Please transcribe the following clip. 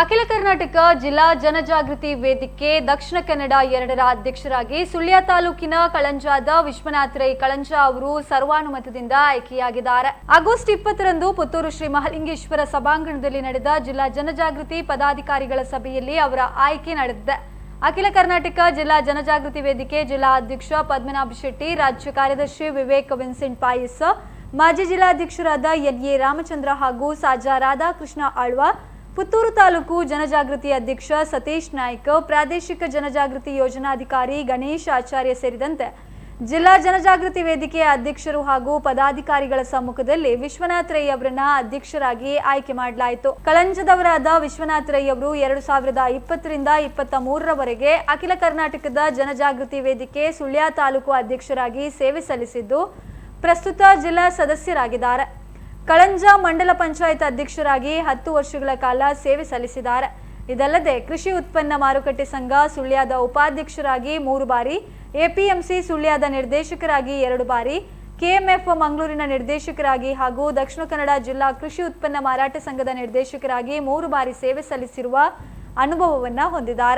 ಅಖಿಲ ಕರ್ನಾಟಕ ಜಿಲ್ಲಾ ಜನಜಾಗೃತಿ ವೇದಿಕೆ ದಕ್ಷಿಣ ಕನ್ನಡ 2ರ ಅಧ್ಯಕ್ಷರಾಗಿ ಸುಳ್ಯ ತಾಲೂಕಿನ ಕಳಂಜಾದ ವಿಶ್ವನಾಥ ರೈ ಕಳಂಜ ಅವರು ಸರ್ವಾನುಮತದಿಂದ ಆಯ್ಕೆಯಾಗಿದ್ದಾರೆ. ಆಗಸ್ಟ್ 20ರಂದು ಪುತ್ತೂರು ಶ್ರೀ ಮಹಾಲಿಂಗೇಶ್ವರ ಸಭಾಂಗಣದಲ್ಲಿ ನಡೆದ ಜಿಲ್ಲಾ ಜನಜಾಗೃತಿ ಪದಾಧಿಕಾರಿಗಳ ಸಭೆಯಲ್ಲಿ ಅವರ ಆಯ್ಕೆ ನಡೆದಿದೆ. ಅಖಿಲ ಕರ್ನಾಟಕ ಜಿಲ್ಲಾ ಜನಜಾಗೃತಿ ವೇದಿಕೆ ಜಿಲ್ಲಾ ಅಧ್ಯಕ್ಷ ಪದ್ಮನಾಭ ಶೆಟ್ಟಿ, ರಾಜ್ಯ ಕಾರ್ಯದರ್ಶಿ ವಿವೇಕ್ ವಿನ್ಸೆಂಟ್ ಪಾಯಸ್, ಮಾಜಿ ಜಿಲ್ಲಾಧ್ಯಕ್ಷರಾದ ಎನ್.ಎ. ರಾಮಚಂದ್ರ ಹಾಗೂ ಸಾಜಾ ರಾಧಾಕೃಷ್ಣ ಆಳ್ವ, ಪುತ್ತೂರು ತಾಲೂಕು ಜನಜಾಗೃತಿ ಅಧ್ಯಕ್ಷ ಸತೀಶ್ ನಾಯ್ಕ, ಪ್ರಾದೇಶಿಕ ಜನಜಾಗೃತಿ ಯೋಜನಾಧಿಕಾರಿ ಗಣೇಶ್ ಆಚಾರ್ಯ ಸೇರಿದಂತೆ ಜಿಲ್ಲಾ ಜನಜಾಗೃತಿ ವೇದಿಕೆಯ ಅಧ್ಯಕ್ಷರು ಹಾಗೂ ಪದಾಧಿಕಾರಿಗಳ ಸಮ್ಮುಖದಲ್ಲಿ ವಿಶ್ವನಾಥ ರೈ ಅವರನ್ನ ಅಧ್ಯಕ್ಷರಾಗಿ ಆಯ್ಕೆ ಮಾಡಲಾಯಿತು. ಕಳಂಜದವರಾದ ವಿಶ್ವನಾಥ ರೈ ಅವರು 2020ರಿಂದ 2023ರವರೆಗೆ ಅಖಿಲ ಕರ್ನಾಟಕದ ಜನಜಾಗೃತಿ ವೇದಿಕೆ ಸುಳ್ಯ ತಾಲೂಕು ಅಧ್ಯಕ್ಷರಾಗಿ ಸೇವೆ ಸಲ್ಲಿಸಿದ್ದು, ಪ್ರಸ್ತುತ ಜಿಲ್ಲಾ ಸದಸ್ಯರಾಗಿದ್ದಾರೆ. ಕಳಂಜ ಮಂಡಲ ಪಂಚಾಯತ್ ಅಧ್ಯಕ್ಷರಾಗಿ 10 ವರ್ಷಗಳ ಕಾಲ ಸೇವೆ ಸಲ್ಲಿಸಿದ್ದಾರೆ. ಇದಲ್ಲದೆ ಕೃಷಿ ಉತ್ಪನ್ನ ಮಾರುಕಟ್ಟೆ ಸಂಘ ಸುಳ್ಯದ ಉಪಾಧ್ಯಕ್ಷರಾಗಿ 3 ಬಾರಿ, ಎಪಿಎಂಸಿ ಸುಳ್ಯದ ನಿರ್ದೇಶಕರಾಗಿ 2 ಬಾರಿ, ಕೆಎಂಎಫ್ ಮಂಗಳೂರಿನ ನಿರ್ದೇಶಕರಾಗಿ ಹಾಗೂ ದಕ್ಷಿಣ ಕನ್ನಡ ಜಿಲ್ಲಾ ಕೃಷಿ ಉತ್ಪನ್ನ ಮಾರಾಟ ಸಂಘದ ನಿರ್ದೇಶಕರಾಗಿ 3 ಬಾರಿ ಸೇವೆ ಸಲ್ಲಿಸಿರುವ ಅನುಭವವನ್ನ ಹೊಂದಿದ್ದಾರೆ.